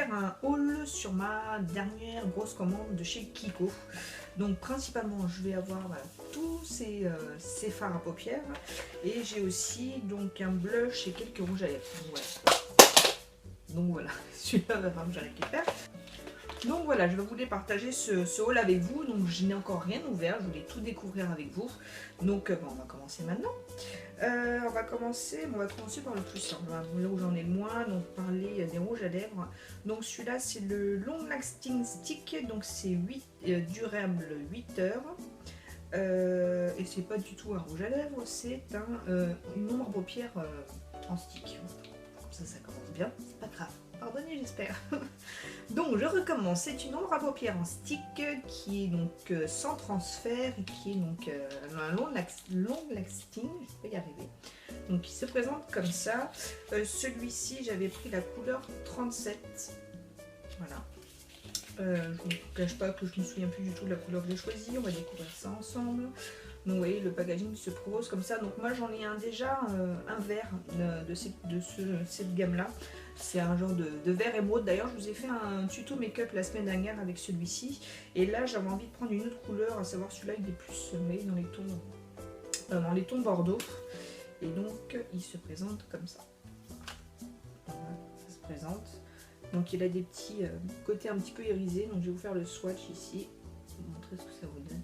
faire un haul sur ma dernière grosse commande de chez Kiko. Donc principalement je vais avoir voilà, tous ces fards à paupières et j'ai aussi donc un blush et quelques rouges à lèvres. Donc voilà, celui-là va falloir que je récupère. Donc voilà, je voulais partager ce haul avec vous. Donc je n'ai encore rien ouvert, je voulais tout découvrir avec vous. Donc bon, on va commencer maintenant. On va commencer par le plus simple, là où j'en ai le moins, donc parler des rouges à lèvres. Donc celui-là c'est le Long Lasting Stick, donc c'est durable 8 heures. Et c'est pas du tout un rouge à lèvres, c'est une ombre à paupières en stick. Comme ça commence bien, c'est pas grave. Pardonnez, j'espère. Donc je recommence, c'est une ombre à paupières en stick qui est donc sans transfert et qui est donc un long lasting, je vais y arriver. Donc il se présente comme ça. Celui-ci j'avais pris la couleur 37. Voilà. Je ne vous cache pas que je ne me souviens plus du tout de la couleur que j'ai choisie, on va découvrir ça ensemble. Donc vous voyez le packaging se propose comme ça. Donc moi j'en ai déjà un vert de cette gamme là. C'est un genre de vert émeraude. D'ailleurs je vous ai fait un tuto make-up la semaine dernière avec celui-ci. Et là j'avais envie de prendre une autre couleur, à savoir celui-là il est plus dans les tons bordeaux. Et donc il se présente comme ça. Voilà, ça se présente. Donc il a des petits côtés un petit peu irisés. Donc je vais vous faire le swatch ici. Je vais vous montrer ce que ça vous donne.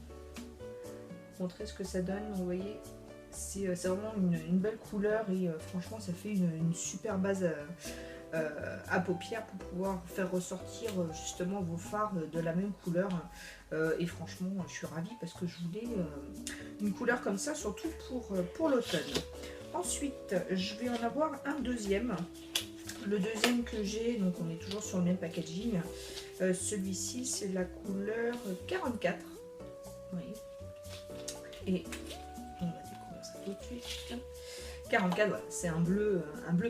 Montrer ce que ça donne. Donc, vous voyez, c'est vraiment une belle couleur et franchement ça fait une super base à paupières pour pouvoir faire ressortir justement vos fards de la même couleur. Et franchement je suis ravie parce que je voulais une couleur comme ça, surtout pour l'automne. Ensuite je vais en avoir un deuxième. Le deuxième que j'ai, donc on est toujours sur le même packaging. Celui-ci c'est la couleur 44. Vous voyez. Et on va découvrir ça tout de suite. 44, voilà, c'est un bleu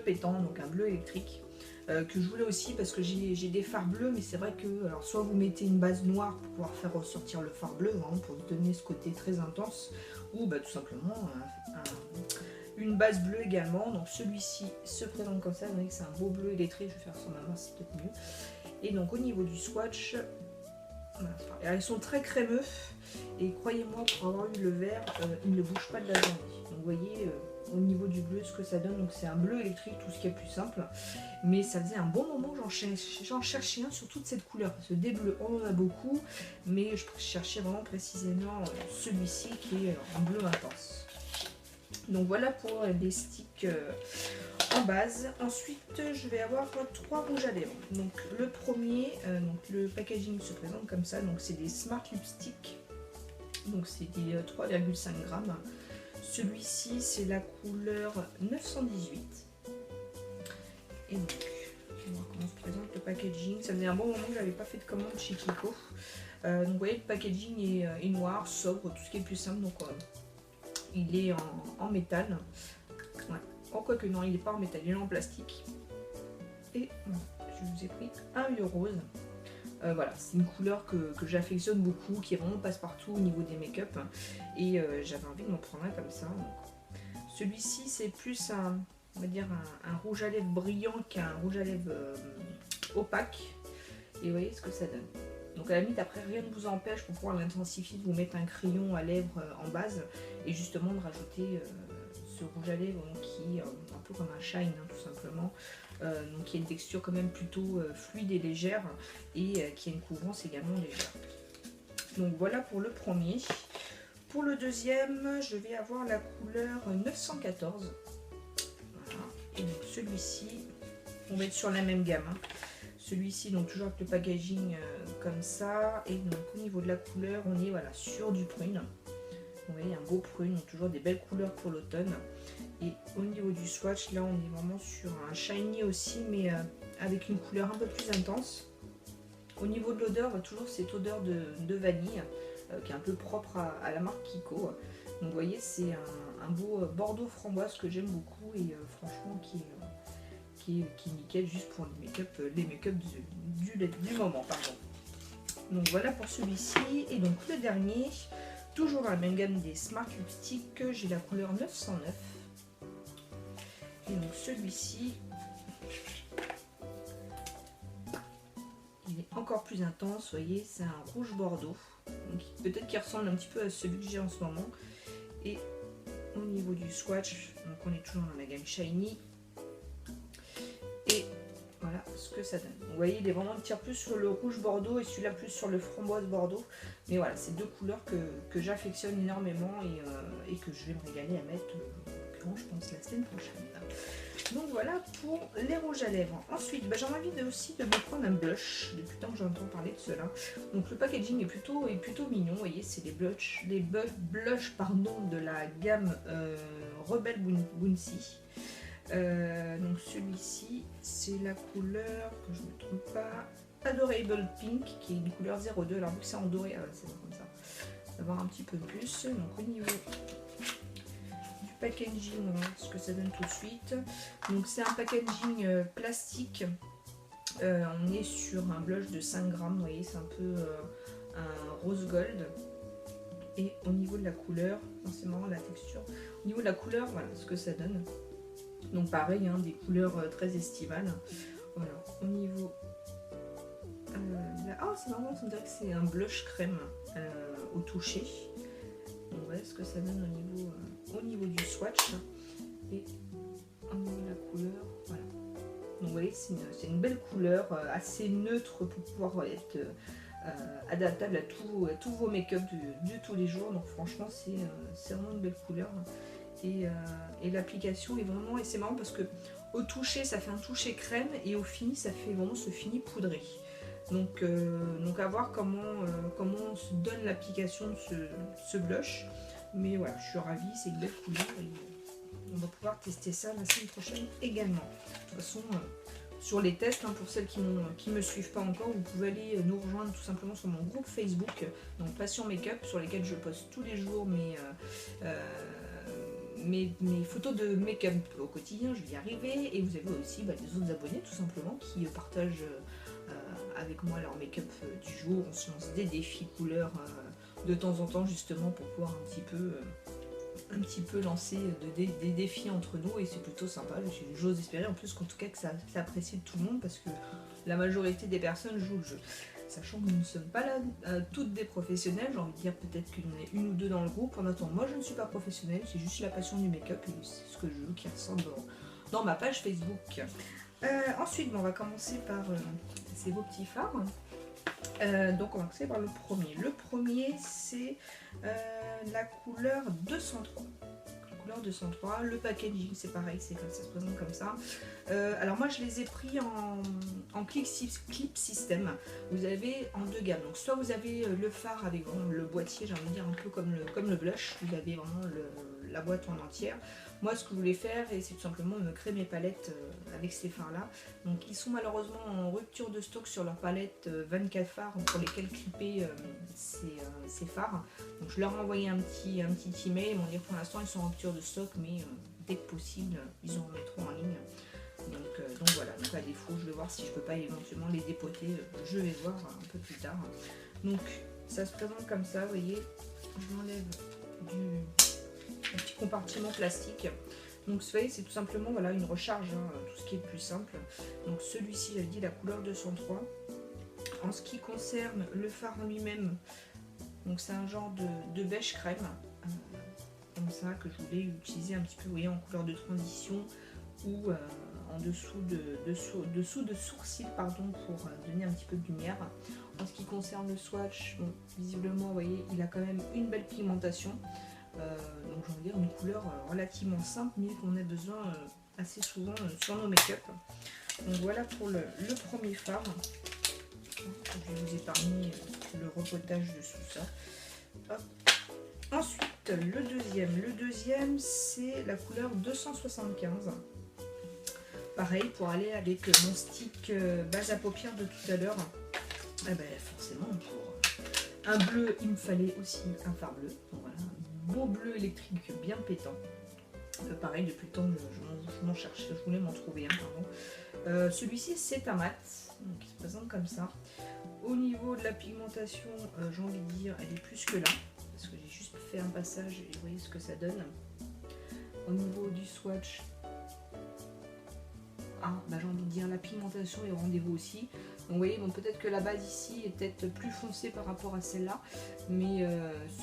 pétant, donc un bleu électrique. Que je voulais aussi parce que j'ai des fards bleus, mais c'est vrai que alors soit vous mettez une base noire pour pouvoir faire ressortir le fard bleu, hein, pour donner ce côté très intense, ou bah, tout simplement une base bleue également. Donc celui-ci se présente comme ça, vous voyez que c'est un beau bleu électrique, je vais faire sur ma main, c'est peut-être mieux. Et donc au niveau du swatch, voilà, ils sont très crémeux et croyez-moi, pour avoir eu le vert, il ne bouge pas de la journée. Donc vous voyez au niveau du bleu ce que ça donne. Donc c'est un bleu électrique, tout ce qui est plus simple, mais ça faisait un bon moment que j'en cherchais un sur toute cette couleur, parce que des bleus on en a beaucoup, mais je cherchais vraiment précisément celui-ci qui est en bleu intense. Donc voilà pour les sticks en base. Ensuite je vais avoir 3 rouges à lèvres. Donc le premier, donc le packaging se présente comme ça, donc c'est des Smart Lipstick, donc c'est des 3,5 grammes. Celui-ci c'est la couleur 918. Et donc on va voir comment se présente le packaging. Ça faisait un bon moment que j'avais pas fait de commande chez Kiko. Donc vous voyez le packaging est noir, sobre, tout ce qui est plus simple. Donc il est en métal. Ouais. Oh, quoique non, il n'est pas en métal, il est en plastique. Et je vous ai pris un vieux rose. Voilà, c'est une couleur que j'affectionne beaucoup, qui est vraiment passe-partout au niveau des make-up. Et j'avais envie de m'en prendre un comme ça. Celui-ci, c'est plus on va dire un rouge à lèvres brillant qu'un rouge à lèvres opaque. Et vous voyez ce que ça donne. Donc à la limite, après, rien ne vous empêche pour pouvoir l'intensifier de vous mettre un crayon à lèvres en base et justement de rajouter ce rouge à lèvres qui est un peu comme un shine, hein, tout simplement. Donc qui a une texture quand même plutôt fluide et légère et qui a une couvrance également légère. Donc voilà pour le premier. Pour le deuxième, je vais avoir la couleur 914. Voilà. Et donc celui-ci, on va être sur la même gamme. Hein. Celui-ci, donc toujours avec le packaging comme ça. Et donc au niveau de la couleur, on est voilà, sur du prune. Vous voyez, un beau prune, donc toujours des belles couleurs pour l'automne. Et au niveau du swatch, là on est vraiment sur un shiny aussi, mais avec une couleur un peu plus intense. Au niveau de l'odeur, toujours cette odeur de vanille, qui est un peu propre à la marque Kiko. Donc vous voyez, c'est un beau bordeaux framboise que j'aime beaucoup et franchement qui est nickel juste pour les make-up du moment. Pardon. Donc voilà pour celui-ci. Et donc le dernier, toujours dans la même gamme des Smart Lipstick, j'ai la couleur 909. Et donc celui-ci, encore plus intense, vous voyez, c'est un rouge bordeaux. Peut-être qu'il ressemble un petit peu à celui que j'ai en ce moment. Et au niveau du swatch, donc on est toujours dans la gamme Shiny. Et voilà ce que ça donne. Vous voyez, il est vraiment un petit peu plus sur le rouge bordeaux et celui-là plus sur le framboise bordeaux. Mais voilà, c'est deux couleurs que j'affectionne énormément et que je vais me régaler à mettre, je pense, la semaine prochaine. Donc voilà pour les rouges à lèvres. Ensuite, j'ai envie aussi de me prendre un blush. Depuis le temps que j'entends parler de cela. Donc le packaging est plutôt mignon. Vous voyez, c'est les blushs de la gamme Rebel Bouncy. Donc celui-ci, c'est la couleur, que je ne me trompe pas, Adorable Pink, qui est une couleur 02. Alors vu que c'est en doré, c'est comme ça. On va voir un petit peu plus. Donc au niveau packaging, on va voir ce que ça donne tout de suite. Donc c'est un packaging plastique. On est sur un blush de 5 grammes, vous voyez, c'est un peu un rose gold. Et au niveau de la couleur, c'est marrant la texture. Au niveau de la couleur, voilà ce que ça donne. Donc pareil, hein, des couleurs très estivales. Voilà, au niveau... c'est marrant, on dirait que c'est un blush crème au toucher. Donc voilà ce que ça donne au niveau du swatch et au niveau de la couleur, voilà. Donc vous voyez, c'est une belle couleur assez neutre pour pouvoir être adaptable à tous vos make-up de tous les jours. Donc franchement, c'est vraiment une belle couleur et l'application est vraiment, et c'est marrant parce que au toucher ça fait un toucher crème et au fini ça fait vraiment ce fini poudré. Donc à voir comment se donne l'application de ce blush. Mais voilà, je suis ravie, c'est une belle couleur et on va pouvoir tester ça la semaine prochaine également. De toute façon, sur les tests, pour celles qui ne me suivent pas encore, vous pouvez aller nous rejoindre tout simplement sur mon groupe Facebook, donc Passion Make-up, sur lesquels je poste tous les jours mes photos de make-up au quotidien, je vais y arriver. Et vous avez aussi des autres abonnés tout simplement qui partagent avec moi leur make-up du jour. On se lance des défis couleurs de temps en temps justement pour pouvoir un petit peu lancer des défis entre nous et c'est plutôt sympa. J'ose espérer en plus qu'en tout cas que ça apprécie de tout le monde parce que la majorité des personnes jouent le jeu. Sachant que nous ne sommes pas là toutes des professionnels, j'ai envie de dire peut-être qu'il y en a une ou deux dans le groupe. En attendant, moi je ne suis pas professionnelle, c'est juste la passion du make-up et c'est ce que je veux qui ressemble dans ma page Facebook. Ensuite, on va commencer par ces beaux petits fards. Donc on va commencer par le premier. Le premier c'est la couleur 203. La couleur 203. Le packaging c'est pareil, c'est comme ça, se présente comme ça. Alors moi je les ai pris en clip system. Vous avez en deux gammes. Donc soit vous avez le fard avec vraiment le boîtier, j'ai envie de dire un peu comme le blush. Vous avez vraiment la boîte en entière. Moi ce que je voulais faire, c'est tout simplement me créer mes palettes avec ces fards là. Donc ils sont malheureusement en rupture de stock sur leur palette 24 fards pour lesquels clipper ces fards. Donc je leur ai envoyé un petit email, ils m'ont dit pour l'instant ils sont en rupture de stock mais dès que possible ils en remettront en ligne. Donc voilà, donc à défaut je vais voir si je peux pas éventuellement les dépoter, je vais voir un peu plus tard. Donc ça se présente comme ça, vous voyez, je m'enlève du petit compartiment plastique. Donc vous voyez, c'est tout simplement voilà, une recharge, tout ce qui est le plus simple. Donc celui-ci, j'avais dit la couleur 203. En ce qui concerne le fard en lui-même, donc c'est un genre de beige crème, comme ça, que je voulais utiliser un petit peu, vous voyez, en couleur de transition ou en dessous de sourcil, pardon, pour donner un petit peu de lumière. En ce qui concerne le swatch, bon, visiblement, vous voyez, il a quand même une belle pigmentation. Donc j'ai envie de dire une couleur relativement simple mais qu'on a besoin assez souvent sur nos make-up. Donc voilà pour le premier fard. Je vais vous épargner le repotage de tout ça. Hop. Ensuite le deuxième c'est la couleur 275. Pareil pour aller avec mon stick base à paupières de tout à l'heure. Forcément pour un bleu il me fallait aussi un fard bleu. Donc voilà, beau bleu électrique bien pétant. Pareil, depuis le temps je m'en cherchais, je voulais m'en trouver un, pardon. Celui-ci c'est un mat, donc il se présente comme ça. Au niveau de la pigmentation, j'ai envie de dire, elle est plus que là, parce que j'ai juste fait un passage et vous voyez ce que ça donne. Au niveau du swatch, j'ai envie de dire, la pigmentation est au rendez-vous aussi. vous voyez, bon, peut-être que la base ici est peut-être plus foncée par rapport à celle-là, mais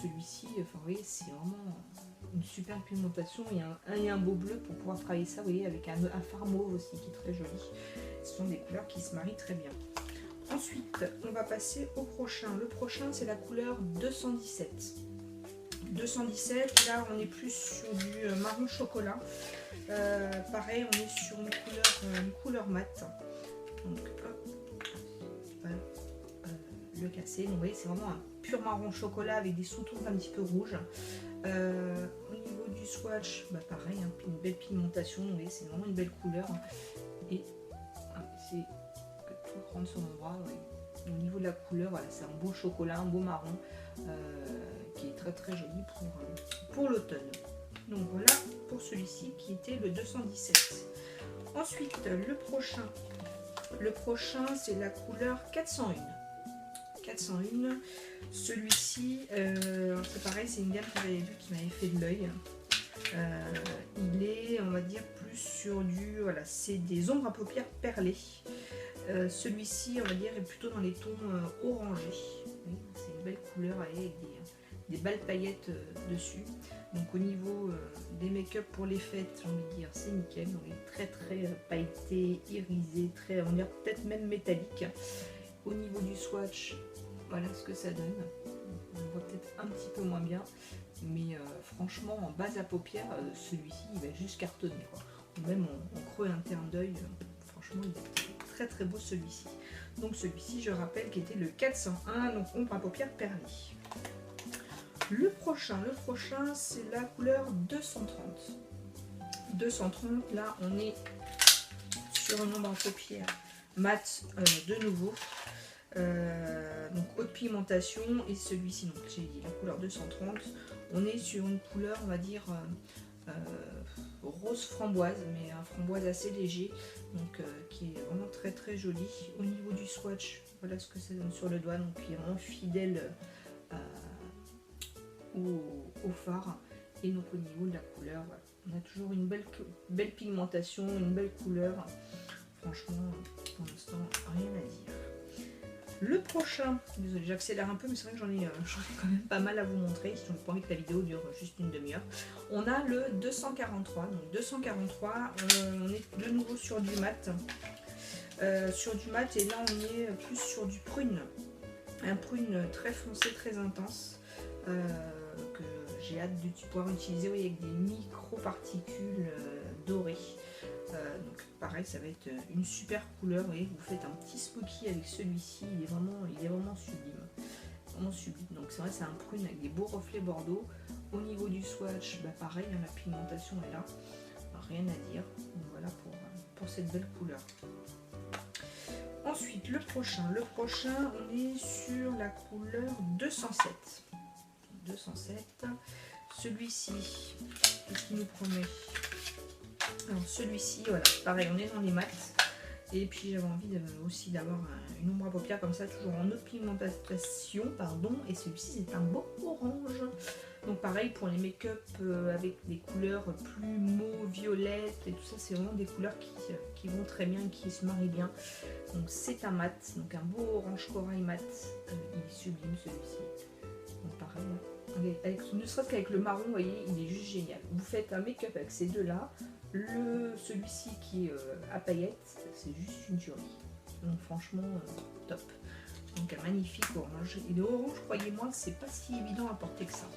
celui-ci, enfin, vous voyez, c'est vraiment une super pigmentation et un beau bleu pour pouvoir travailler ça, vous voyez, avec un fard mauve aussi qui est très joli. Ce sont des couleurs qui se marient très bien. Ensuite, on va passer au prochain. Le prochain, c'est la couleur 217. 217, là, on est plus sur du marron chocolat. Pareil, on est sur une couleur mate. Donc, hop, le casser. Donc, vous voyez, c'est vraiment un pur marron chocolat avec des sous-tons un petit peu rouges. Au niveau du swatch, bah, pareil, hein, une belle pigmentation. Vous voyez, c'est vraiment une belle couleur. Et c'est que tout rentre sur mon bras. Ouais. Au niveau de la couleur, voilà, c'est un beau chocolat, un beau marron qui est très très joli pour l'automne. Donc voilà pour celui-ci qui était le 217. Ensuite, le prochain c'est la couleur 401. 401. Celui-ci, c'est pareil, c'est une gamme que j'avais vue qui m'avait fait de l'œil. Il est, on va dire, plus sur du, voilà, c'est des ombres à paupières perlées. Celui-ci, on va dire, est plutôt dans les tons orangés. Oui, c'est une belle couleur avec des balles paillettes dessus. Donc au niveau des make-up pour les fêtes, j'ai envie de dire, c'est nickel. On est très très pailleté, irisé, très, on dirait peut-être même métallique. Au niveau du swatch, voilà ce que ça donne. On voit peut-être un petit peu moins bien, mais franchement, en base à paupières, celui-ci, il va juste cartonner, quoi. Ou même en creux interne d'œil, franchement, il est très très beau celui-ci. Donc celui-ci, je rappelle, qui était le 401, donc ombre à paupières perlée. Le prochain, c'est la couleur 230. 230, là, on est sur une ombre à paupières mat de nouveau. Donc haute pigmentation, et celui-ci, donc j'ai dit la couleur 230, on est sur une couleur, on va dire, rose framboise, mais un framboise assez léger, donc qui est vraiment très très joli. Au niveau du swatch, voilà ce que ça donne sur le doigt, donc qui est vraiment fidèle au fard. Et donc au niveau de la couleur, voilà, on a toujours une belle pigmentation, une belle couleur. Franchement, pour l'instant, rien à dire. Le prochain, désolé, j'accélère un peu, mais c'est vrai que j'en ai quand même pas mal à vous montrer, si on n'a pas envie que la vidéo dure juste une demi-heure. On a le 243, donc 243, on est de nouveau sur du mat. Et là on est plus sur du prune. Un prune très foncé, très intense, que j'ai hâte de pouvoir utiliser, oui, avec des micro-particules dorées. Donc pareil, ça va être une super couleur. Vous voyez, vous faites un petit smoky avec celui-ci, il est vraiment sublime. Vraiment sublime. Donc c'est vrai, c'est un prune avec des beaux reflets bordeaux. Au niveau du swatch, bah pareil, hein, la pigmentation est là. Rien à dire. Donc voilà pour cette belle couleur. Ensuite, le prochain, on est sur la couleur 207. 207. Celui-ci, qu'est-ce qu'il nous promet? Alors celui-ci, voilà, pareil, on est dans les mats. Et puis j'avais envie aussi d'avoir une ombre à paupières comme ça, toujours en haute pigmentation, pardon. Et celui-ci, c'est un beau orange. Donc pareil, pour les make-up avec des couleurs plus mauve, violette et tout ça, c'est vraiment des couleurs qui vont très bien, qui se marient bien. Donc c'est un mat, donc un beau orange corail mat. Il est sublime celui-ci. Donc pareil, avec, ne serait-ce qu'avec le marron, vous voyez, il est juste génial. Vous faites un make-up avec ces deux-là. Celui-ci qui est à paillettes, c'est juste une tuerie. Donc franchement, top. Donc un magnifique orange. Et le orange, croyez-moi, c'est pas si évident à porter que ça.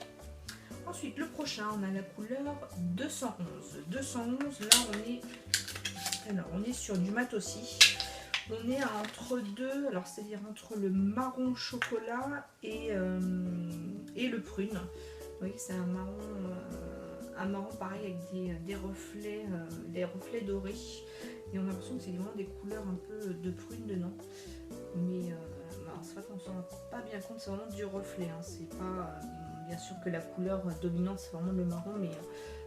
Ensuite, le prochain, on a la couleur 211. 211, là, on est sur du mat aussi. On est entre deux, alors c'est-à-dire entre le marron chocolat et le prune. Vous voyez, c'est un marron pareil avec des reflets dorés. Et on a l'impression que c'est vraiment des couleurs un peu de prune dedans. Mais c'est vrai qu'on ne s'en rend pas bien compte, c'est vraiment du reflet. Hein. C'est pas, bien sûr que la couleur dominante c'est vraiment le marron, mais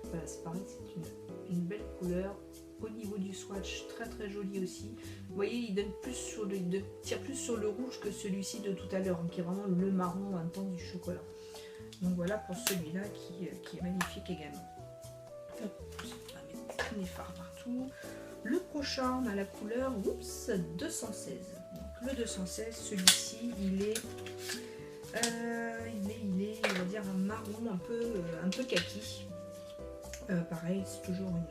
voilà, c'est pareil, c'est une belle couleur. Au niveau du swatch, très très joli aussi. Vous voyez, il tire plus sur le rouge que celui-ci de tout à l'heure, hein, qui est vraiment le marron intense du chocolat. Donc voilà pour celui-là qui est magnifique également. On va mettre les fards partout. Le prochain, on a la couleur 216. Donc le 216, celui-ci, il est, on va dire, un marron un peu kaki. Pareil, c'est toujours une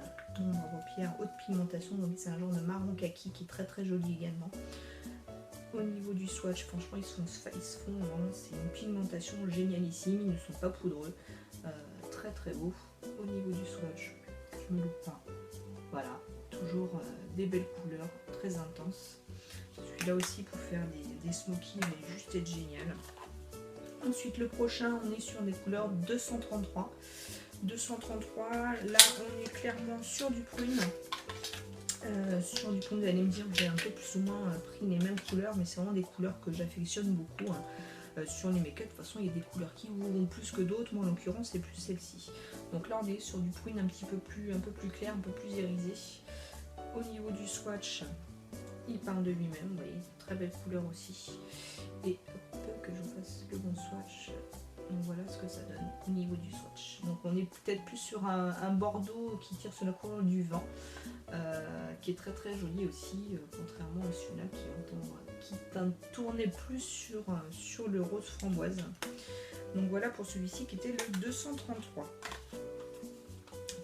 ombre à paupières haute pigmentation, donc c'est un genre de marron kaki qui est très très joli également. Au niveau du swatch, franchement, ils se font vraiment, c'est une pigmentation génialissime, ils ne sont pas poudreux, très très beau. Au niveau du swatch, je me loupe pas. Voilà, toujours des belles couleurs, très intenses. Celui-là aussi pour faire des smokies, il va juste être génial. Ensuite, le prochain, on est sur des couleurs 233. 233, là on est clairement sur du prune. Vous allez me dire que j'ai un peu plus ou moins pris les mêmes couleurs, mais c'est vraiment des couleurs que j'affectionne beaucoup. Sur les make-up, de toute façon, il y a des couleurs qui vous vont plus que d'autres. Moi, en l'occurrence, c'est plus celle-ci. Donc là, on est sur du prune un peu plus clair, un peu plus irisé. Au niveau du swatch, il parle de lui-même. Vous voyez, très belle couleur aussi. Et hop, que je vous fasse le bon swatch. Donc voilà ce que ça donne au niveau du swatch. Donc on est peut-être plus sur un bordeaux qui tire sur la couleur du vent, qui est très très joli aussi, contrairement à celui-là qui tournait plus sur le rose framboise. Donc voilà pour celui-ci qui était le 233.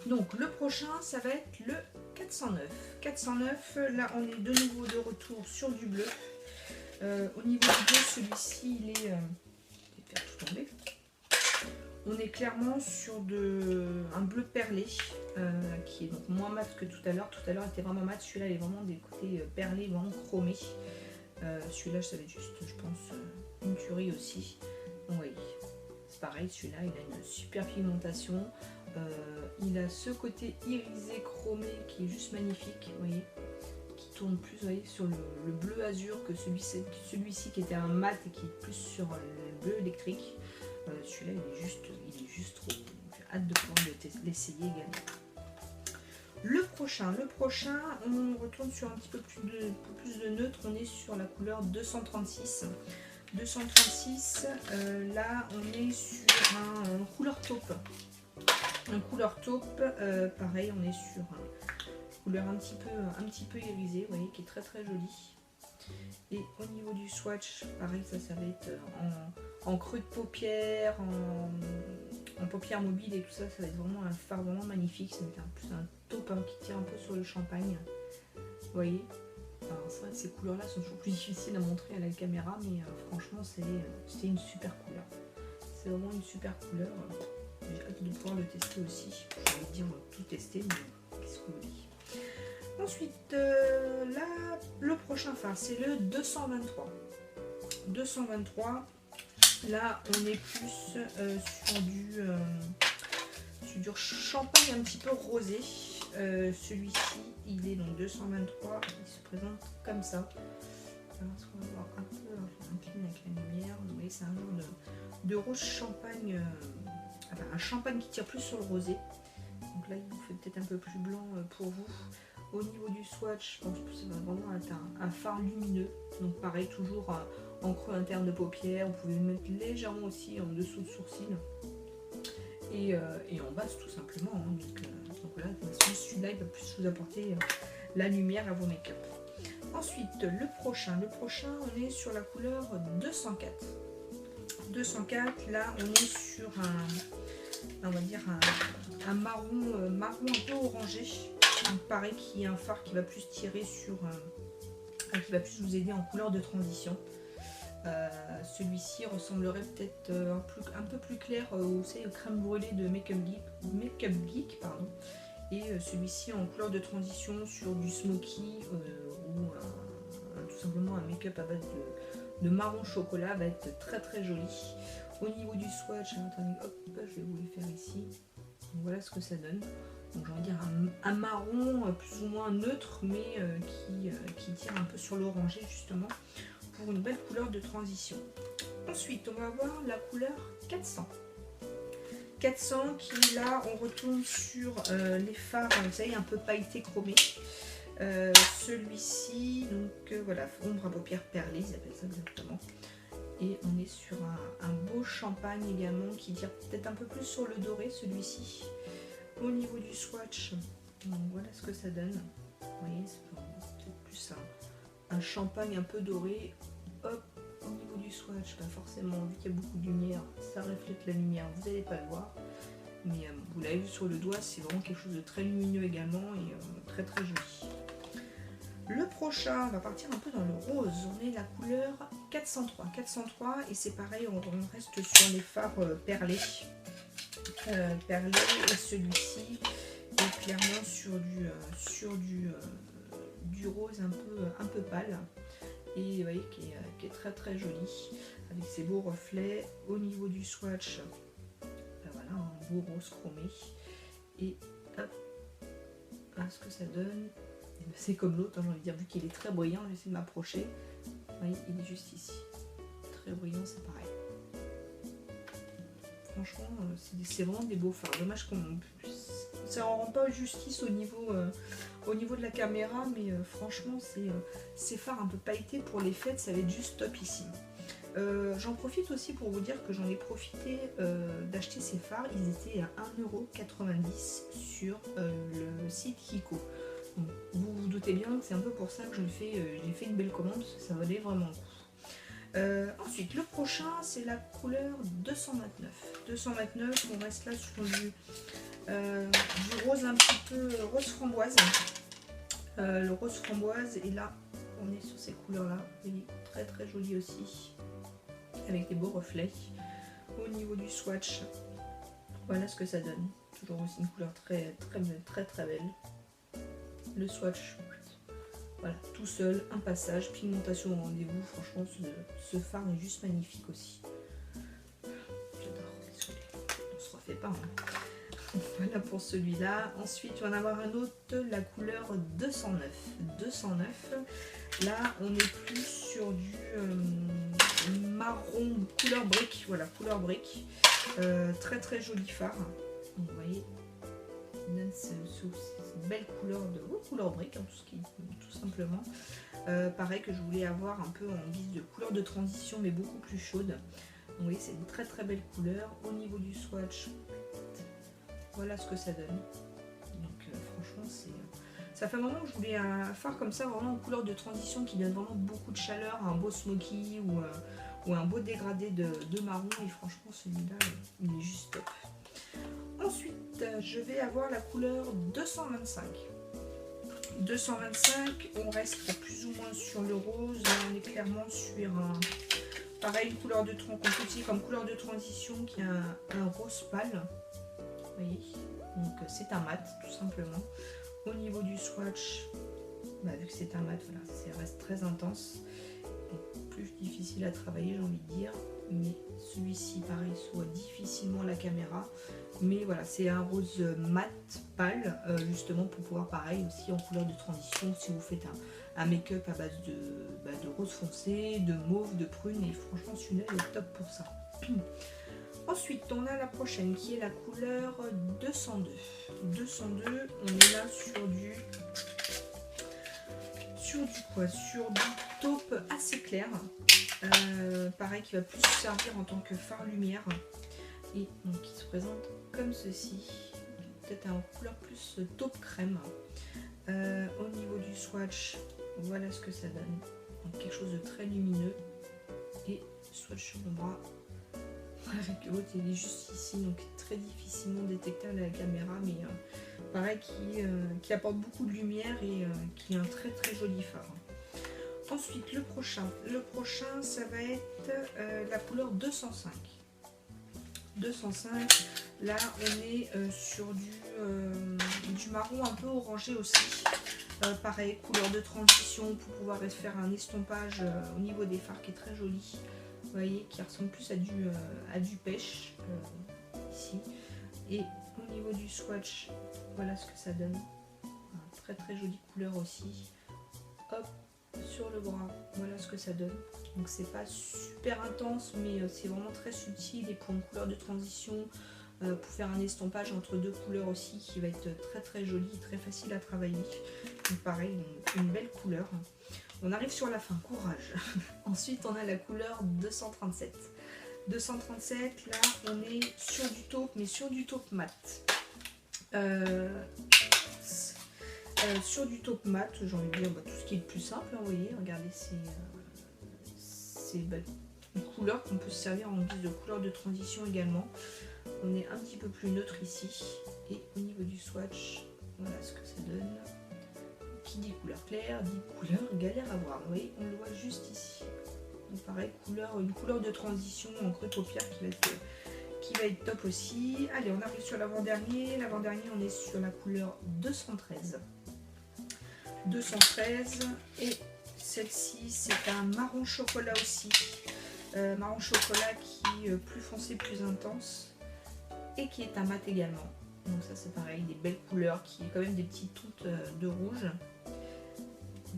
Donc le prochain, ça va être le 409. 409, là on est de nouveau de retour sur du bleu. Au niveau du bleu, celui-ci il est... je vais faire tout tomber. On est clairement sur un bleu perlé, qui est donc moins mat que tout à l'heure. Tout à l'heure était vraiment mat, celui-là il est vraiment des côtés perlés, vraiment chromés. Celui-là ça va être juste, je pense, une tuerie aussi. Donc oui, c'est pareil, celui-là il a une super pigmentation. Il a ce côté irisé chromé qui est juste magnifique, vous voyez, qui tourne plus, vous voyez, sur le bleu azur que celui-ci qui était un mat et qui est plus sur le bleu électrique. Celui-là il est juste trop beau. J'ai hâte de pouvoir l'essayer également. Le prochain, on retourne sur un petit peu plus de neutre. On est sur la couleur 236. 236, là on est sur un couleur taupe. Un couleur taupe, pareil, on est sur une couleur un petit peu irisée, vous voyez, qui est très très jolie. Et au niveau du swatch, pareil, ça va être en creux de paupières, en paupières mobiles et tout ça, ça va être vraiment un fard vraiment magnifique. Ça va être plus un taupe qui tire un peu sur le champagne. Vous voyez, alors c'est vrai que ces couleurs-là sont toujours plus difficiles à montrer à la caméra, mais franchement, c'est une super couleur. C'est vraiment une super couleur. J'ai hâte de pouvoir le tester aussi. Je vais dire tout tester, mais qu'est-ce que vous voulez. Ensuite, là, le prochain phare, c'est le 223. 223, là, on est plus sur du champagne un petit peu rosé. Celui-ci, il est donc 223, il se présente comme ça. Alors, on va voir un peu, incliné avec la lumière. Vous voyez, c'est un genre de rose champagne, enfin, un champagne qui tire plus sur le rosé. Donc là, il vous fait peut-être un peu plus blanc pour vous. Au niveau du swatch, je pense que ça va vraiment être un fard lumineux. Donc pareil, toujours en creux interne de paupières. Vous pouvez le mettre légèrement aussi en dessous de sourcil. Et en base tout simplement. Hein. Donc voilà, celui-là, il va plus vous apporter la lumière à vos make-up. Ensuite, le prochain, on est sur la couleur 204. 204, là, on est sur on va dire un marron un peu orangé. Donc pareil, qui est un fard qui va plus tirer sur, qui va plus vous aider en couleur de transition. Celui-ci ressemblerait peut-être un peu plus clair au crème brûlée de Make Up Geek, pardon. Et celui-ci en couleur de transition sur du smoky ou tout simplement un make-up à base de marron chocolat va être très très joli. Au niveau du swatch, attendez, hop, je vais vous les faire ici. Donc voilà ce que ça donne. Donc j'ai envie de dire un marron plus ou moins neutre, mais qui tire un peu sur l'orangé justement pour une belle couleur de transition. Ensuite, on va avoir la couleur 400. 400 qui là, on retourne sur les fards, vous savez, un peu pailleté chromé. Celui-ci, donc voilà, ombre à paupières perlées, ils appellent ça exactement. Et on est sur un beau champagne également qui tire peut-être un peu plus sur le doré, celui-ci. Au niveau du swatch, donc voilà ce que ça donne. Vous voyez, c'est peut-être plus un champagne un peu doré. Hop, au niveau du swatch, bah forcément, vu qu'il y a beaucoup de lumière, ça reflète la lumière, vous n'allez pas le voir. Mais vous l'avez vu sur le doigt, c'est vraiment quelque chose de très lumineux également et très très joli. Le prochain, on va partir un peu dans le rose. On est la couleur 403. 403 et c'est pareil, on reste sur les fards perlés. Perlés et celui-ci est clairement sur du rose un peu pâle. Et vous voyez qui est très très joli avec ses beaux reflets. Au niveau du swatch, voilà, un beau rose chromé. Et hop, voilà ce que ça donne. C'est comme l'autre, hein, j'ai envie de dire, vu qu'il est très brillant, j'essaie de m'approcher. Vous voyez, il est juste ici. Très brillant, c'est pareil. Franchement, c'est vraiment des beaux fards. Dommage qu'on ça ne rend pas justice au niveau de la caméra, mais franchement, ces fards un peu pailletés pour les fêtes, ça va être juste top ici. J'en profite aussi pour vous dire que j'en ai profité d'acheter ces fards. Ils étaient à 1,90 € sur le site Kiko. Donc, vous vous doutez bien que c'est un peu pour ça que j'ai fait une belle commande, parce que ça valait vraiment le coup. Ensuite, le prochain, c'est la couleur 229. 229, on reste là sur du rose un petit peu rose framboise. Le rose framboise, et là, on est sur ces couleurs-là. Il est très très joli aussi, avec des beaux reflets. Au niveau du swatch, voilà ce que ça donne. Toujours aussi une couleur très très très belle. Le swatch, voilà, tout seul, un passage, pigmentation au rendez-vous. Franchement, ce phare est juste magnifique aussi. J'adore, désolée, on se refait pas. Hein. Voilà pour celui-là. Ensuite, on va en avoir un autre, la couleur 209. 209. Là, on est plus sur du marron, couleur brique. Voilà, couleur brique. Très très joli phare. Donc, vous voyez, il donne cette belle couleur brique, hein, tout simplement. Pareil que je voulais avoir un peu en guise de couleur de transition, mais beaucoup plus chaude. Donc, vous voyez, c'est une très très belle couleur. Au niveau du swatch, voilà ce que ça donne. Donc franchement, ça fait un moment que je voulais un phare comme ça, vraiment en couleur de transition, qui donne vraiment beaucoup de chaleur, un beau smoky ou un beau dégradé de marron. Et franchement, celui-là, il est juste top. Ensuite, je vais avoir la couleur 225. 225, on reste plus ou moins sur le rose. Là, on est clairement sur pareil, une couleur de comme couleur de transition qui a un rose pâle. Vous voyez, donc c'est un mat tout simplement. Au niveau du swatch, vu que c'est un mat, voilà, ça reste très intense. Donc, plus difficile à travailler, j'ai envie de dire. Mais celui-ci, pareil, se voit difficilement à la caméra. Mais voilà, c'est un rose mat pâle, justement pour pouvoir, pareil, aussi en couleur de transition, si vous faites un make-up à base de rose foncé, de mauve, de prune. Et franchement, celui-là est top pour ça. Ensuite, on a la prochaine qui est la couleur 202. 202, on est là sur du taupe assez clair. Pareil, qui va plus servir en tant que phare lumière. Et donc, qui se présente comme ceci. Peut-être en couleur plus taupe crème. Au niveau du swatch, voilà ce que ça donne. Donc, quelque chose de très lumineux. Et swatch sur le bras. Avec l'autre, il est juste ici, donc très difficilement détectable à la caméra, mais pareil qui apporte beaucoup de lumière et qui est un très très joli phare. Ensuite, le prochain, ça va être la couleur 205. 205, là on est sur du marron un peu orangé aussi. Pareil, couleur de transition pour pouvoir faire un estompage au niveau des fards qui est très joli. Vous voyez, qui ressemble plus à du pêche ici. Et au niveau du swatch, voilà ce que ça donne. Très très jolie couleur aussi. Hop, sur le bras, voilà ce que ça donne. Donc c'est pas super intense, mais c'est vraiment très subtil. Et pour une couleur de transition, pour faire un estompage entre deux couleurs aussi, qui va être très très joli, très facile à travailler. Donc pareil, une belle couleur. On arrive sur la fin, courage. Ensuite, on a la couleur 237. 237, là, on est sur du taupe, mais sur du taupe mat. sur du taupe mat, j'ai envie de dire tout ce qui est le plus simple, hein, vous voyez, regardez, c'est une couleur qu'on peut se servir en guise de couleur de transition également. On est un petit peu plus neutre ici, et au niveau du swatch, voilà ce que ça donne. Qui dit couleur claire, dit couleur galère à voir, vous voyez, on le voit juste ici. Donc pareil, une couleur de transition en creux paupière qui va être top aussi. Allez, on arrive sur l'avant-dernier. L'avant-dernier, on est sur la couleur 213. 213. Et celle-ci, c'est un marron chocolat aussi. Marron chocolat qui est plus foncé, plus intense. Et qui est un mat également. Donc ça, c'est pareil, des belles couleurs, qui est quand même des petites touches de rouge.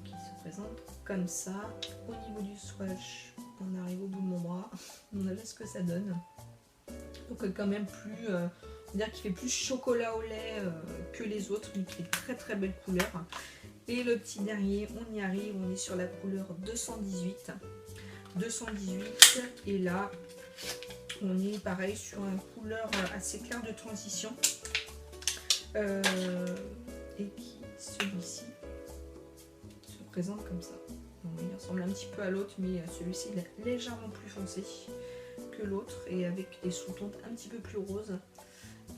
Qui se présentent comme ça. Au niveau du swatch, on arrive au bout de mon bras. On a vu ce que ça donne. Donc quand même plus, on va dire qu'il fait plus chocolat au lait que les autres, mais qui est très très belle couleur. Et le petit dernier, on y arrive, on est sur la couleur 218. 218, et là, on est pareil sur une couleur assez claire de transition. Et qui, celui-ci, se présente comme ça. Donc, il ressemble un petit peu à l'autre, mais celui-ci est légèrement plus foncé que l'autre et avec des sous-tons un petit peu plus roses.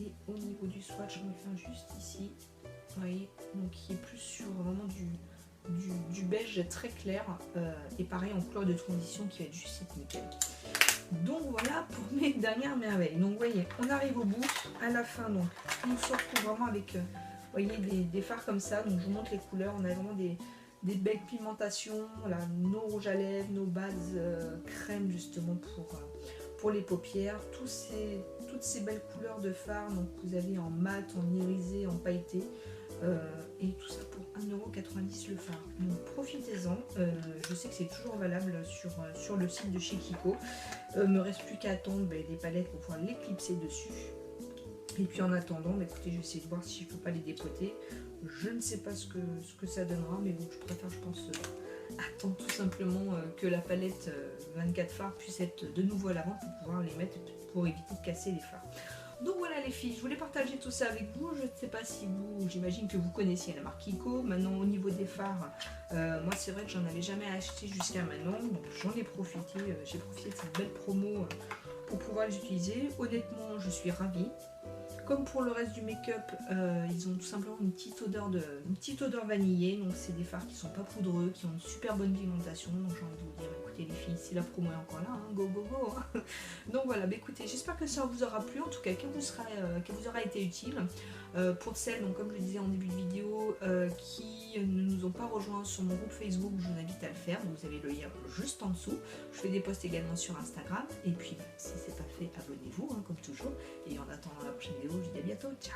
Et au niveau du swatch, on le fait juste ici, vous voyez, donc qui est plus sur vraiment du beige très clair et pareil en couleur de transition qui va être juste nickel. Donc voilà pour mes dernières merveilles. Donc vous voyez, on arrive au bout, à la fin, donc on se retrouve vraiment avec vous voyez, des fards comme ça. Donc je vous montre les couleurs, on a vraiment des belles pigmentations, voilà, nos rouges à lèvres, nos bases crème justement pour les paupières, toutes ces belles couleurs de fard. Donc vous avez en mat, en irisé, en pailleté, et tout ça pour 1,90 € le fard. Donc profitez-en, je sais que c'est toujours valable sur le site de chez Kiko. Me reste plus qu'à attendre des palettes pour pouvoir les clipser dessus. Et puis en attendant, écoutez, je vais essayer de voir si je peux pas les dépoter. Je ne sais pas ce que ça donnera, mais bon, je préfère, je pense, attendre tout simplement que la palette 24 fards puisse être de nouveau à l'avant pour pouvoir les mettre, pour éviter de casser les fards. Donc voilà les filles, je voulais partager tout ça avec vous. Je ne sais pas si vous, j'imagine que vous connaissiez la marque Kiko. Maintenant au niveau des fards, moi c'est vrai que j'en avais jamais acheté jusqu'à maintenant. Donc j'en ai profité, j'ai profité de cette belle promo pour pouvoir les utiliser. Honnêtement, je suis ravie. Comme pour le reste du make-up, ils ont tout simplement une petite odeur vanillée. Donc c'est des fards qui sont pas poudreux, qui ont une super bonne pigmentation. Donc j'ai envie de vous dire, écoutez les filles, si la promo est encore là, hein, go go go hein. Donc voilà, écoutez, j'espère que ça vous aura plu, en tout cas qu'elle vous aura été utile. Pour celles, donc, comme je le disais en début de vidéo, qui ne nous ont pas rejoints sur mon groupe Facebook, je vous invite à le faire. Vous avez le lien juste en dessous. Je fais des posts également sur Instagram. Et puis si c'est pas fait, abonnez-vous, hein, comme toujours. Et en attendant la prochaine vidéo, je vous dis à bientôt. Ciao!